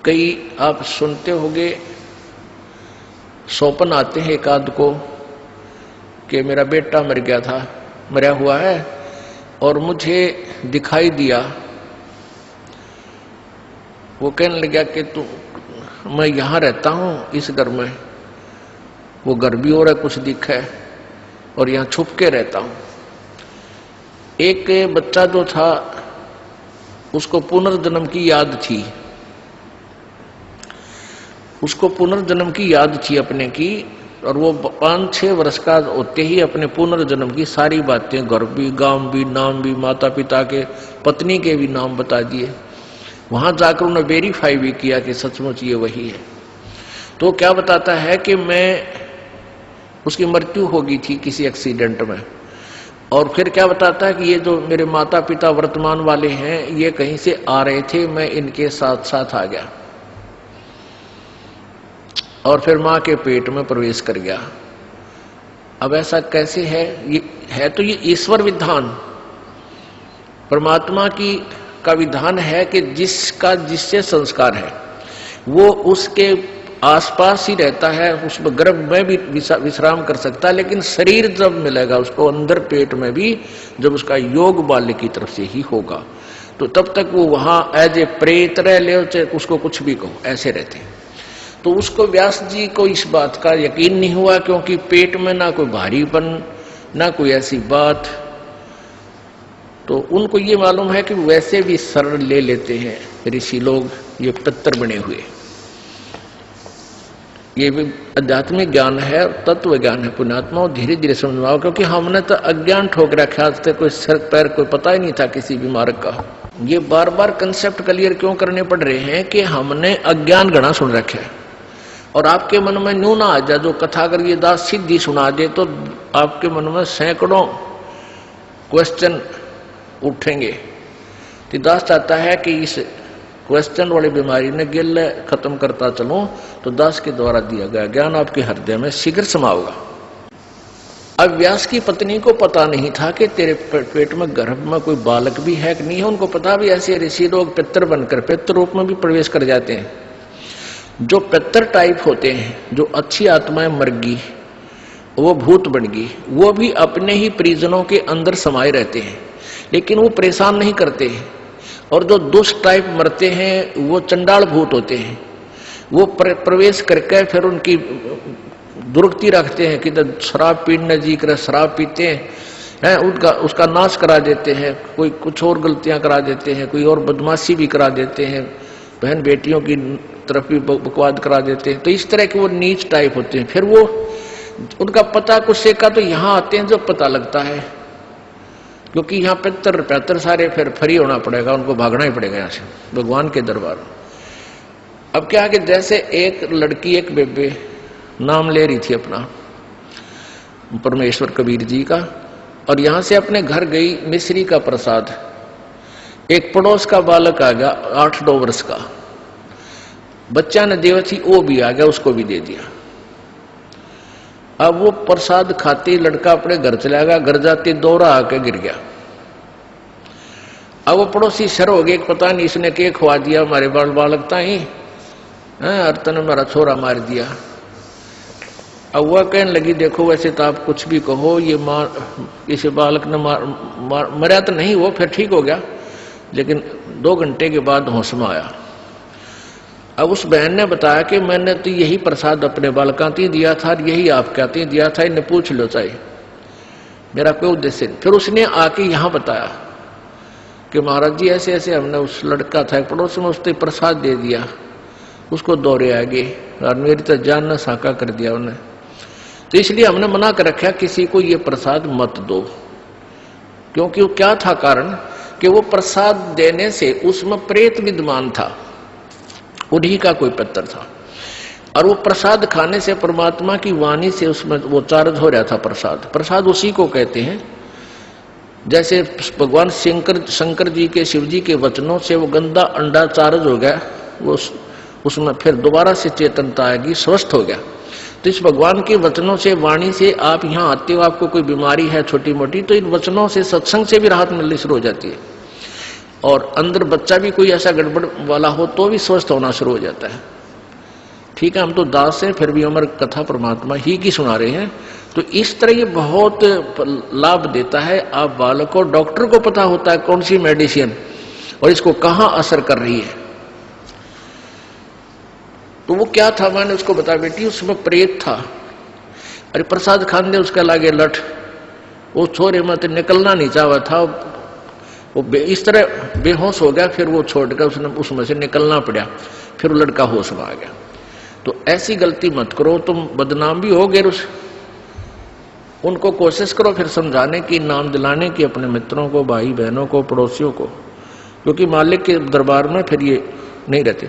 कई आप सुनते होंगे, सौपन आते हैं एक आध को कि मेरा बेटा मर गया था, मरा हुआ है और मुझे दिखाई दिया। वो कहने लगा कि मैं यहाँ रहता हूँ इस घर में, वो घर भी और है कुछ दिखा है और यहाँ छुप के रहता हूँ। एक बच्चा जो था उसको पुनर्जन्म की याद थी, उसको पुनर्जन्म की याद थी अपने की, और वो 5-6 वर्ष का होते ही अपने पुनर्जन्म की सारी बातें, घर भी, गांव भी, नाम भी, माता पिता के, पत्नी के भी नाम बता दिए। वहां जाकर उन्होंने वेरीफाई भी किया कि सचमुच ये वही है। तो क्या बताता है कि उसकी मृत्यु हो गई थी किसी एक्सीडेंट में, और फिर क्या बताता है कि ये जो मेरे माता पिता वर्तमान वाले हैं ये कहीं से आ रहे थे, मैं इनके साथ साथ आ गया और फिर मां के पेट में प्रवेश कर गया। अब ऐसा कैसे है? ये है तो ये ईश्वर विधान, परमात्मा का विधान है कि जिससे संस्कार है वो उसके आसपास ही रहता है, उसमें गर्भ में भी विश्राम कर सकता है, लेकिन शरीर जब मिलेगा उसको अंदर पेट में भी, जब उसका योग बाल्य की तरफ से ही होगा, तो तब तक वो वहां एज ए प्रेत रह ले, उसको कुछ भी कहो, ऐसे रहते हैं। तो उसको व्यास जी को इस बात का यकीन नहीं हुआ, क्योंकि पेट में ना कोई भारीपन, ना कोई ऐसी बात। तो उनको ये मालूम है कि वैसे भी शरण ले लेते हैं ऋषि लोग, ये पितर बने हुए। ये भी आध्यात्मिक ज्ञान है, तत्व ज्ञान है पुण्यात्मा, धीरे धीरे समझाओ, क्योंकि हमने तो अज्ञान ठोक रखा, आज तक कोई सर पैर कोई पता ही नहीं था किसी भी मार्ग का। ये बार बार कंसेप्ट क्लियर क्यों करने पड़ रहे हैं कि हमने अज्ञान गणा सुन रखे है, और आपके मन में न्यू ना आ जाए। जो कथा अगर ये दास सीधी सुना दे तो आपके मन में सैकड़ों क्वेश्चन उठेंगे। तो दास चाहता है कि इस क्वेश्चन वाली बीमारी ने गिल खत्म करता चलो, तो दास के द्वारा दिया गया ज्ञान आपके हृदय में शीघ्र समाओगा। अब व्यास की पत्नी को पता नहीं था कि तेरे पेट में गर्भ में कोई बालक भी है कि नहीं है। उनको पता भी ऐसे ऋषि लोग पितर बनकर पितर रूप में भी प्रवेश कर जाते हैं। जो पितर टाइप होते हैं, जो अच्छी आत्माएं मर गई, वो भूत बन गई, वो भी अपने ही परिजनों के अंदर समाये रहते हैं, लेकिन वो परेशान नहीं करते हैं। और जो दुष्ट टाइप मरते हैं वो चंडाल भूत होते हैं, वो प्रवेश करके फिर उनकी दुर्गति रखते हैं कि शराब पीने जी कर शराब पीते हैं, उसका नाश करा देते हैं, कोई कुछ और गलतियां करा देते हैं, कोई और बदमाशी भी करा देते हैं, बहन बेटियों की तरफ भी बकवाद करा देते हैं। तो इस तरह के वो नीच टाइप होते हैं। फिर वो उनका पता कुछ से का तो यहाँ आते हैं जब पता लगता है, क्योंकि यहाँ पितर सारे फिर फ्री होना पड़ेगा, उनको भागना ही पड़ेगा यहाँ से भगवान के दरबार। अब क्या कि जैसे एक लड़की एक बेबे नाम ले रही थी अपना परमेश्वर कबीर जी का, और यहाँ से अपने घर गई मिश्री का प्रसाद, एक पड़ोस का बालक आ गया 8-9 वर्ष का, बच्चा ने देव थी वो भी आ गया, उसको भी दे दिया। अब वो प्रसाद खाते लड़का अपने घर चला गया, घर जाते दौरा आके गिर गया। अब वो पड़ोसी शर हो गए, पता नहीं इसने क्या खवा दिया हमारे बालक ताई, अर्तन मेरा छोरा मार दिया। अब वह कहने लगी देखो वैसे तो आप कुछ भी कहो, ये इसे बालक ने मरा तो नहीं, वो फिर ठीक हो गया, लेकिन 2 घंटे के बाद होश में आया। अब उस बहन ने बताया कि मैंने तो यही प्रसाद अपने बालकांती दिया था, यही आप कहते दिया था, इन्हें पूछ लो चाहे, मेरा कोई उद्देश्य नहीं। फिर उसने आके यहाँ बताया कि महाराज जी ऐसे ऐसे हमने उस लड़का था पड़ोस में, उसने प्रसाद दे दिया, उसको दौरे आ गए और मेरी तो जान न साका कर दिया उन्हें। तो इसलिए हमने मना कर रखा किसी को ये प्रसाद मत दो, क्योंकि वो क्या था कारण कि वो प्रसाद देने से उसमें प्रेत विद्यमान था, उन्हीं का कोई पितर था, और वो प्रसाद खाने से परमात्मा की वाणी से उसमें वो चार्ज हो रहा था। प्रसाद उसी को कहते हैं, जैसे भगवान शंकर जी के शिव जी के वचनों से वो गंदा अंडा चार्ज हो गया, वो उसमें फिर दोबारा से चेतनता आएगी, स्वस्थ हो गया। तो इस भगवान के वचनों से वाणी से आप यहाँ आते हो, आपको कोई बीमारी है छोटी मोटी, तो इन वचनों से सत्संग से भी राहत मिलनी शुरू हो जाती है। और अंदर बच्चा भी कोई ऐसा गड़बड़ वाला हो तो भी स्वस्थ होना शुरू हो जाता है। ठीक है, हम तो दास हैं, फिर भी हमारी कथा परमात्मा ही की सुना रहे हैं। तो इस तरह ये बहुत लाभ देता है। आप बालक को, डॉक्टर को पता होता है कौन सी मेडिसिन और इसको कहाँ असर कर रही है। तो वो क्या था, मैंने उसको बताया, बेटी उसमें प्रेत था। अरे प्रसाद खान दे उसके लागे लठ, वो छोरे मत निकलना नहीं चाहा था, वो इस तरह बेहोश हो गया। फिर वो छोड़कर उसने उसमें से निकलना पड़ा, फिर वो लड़का होश में आ गया। तो ऐसी गलती मत करो, तुम बदनाम भी हो गए। उनको कोशिश करो फिर समझाने की, नाम दिलाने की अपने मित्रों को, भाई बहनों को, पड़ोसियों को, क्योंकि मालिक के दरबार में फिर ये नहीं रहते।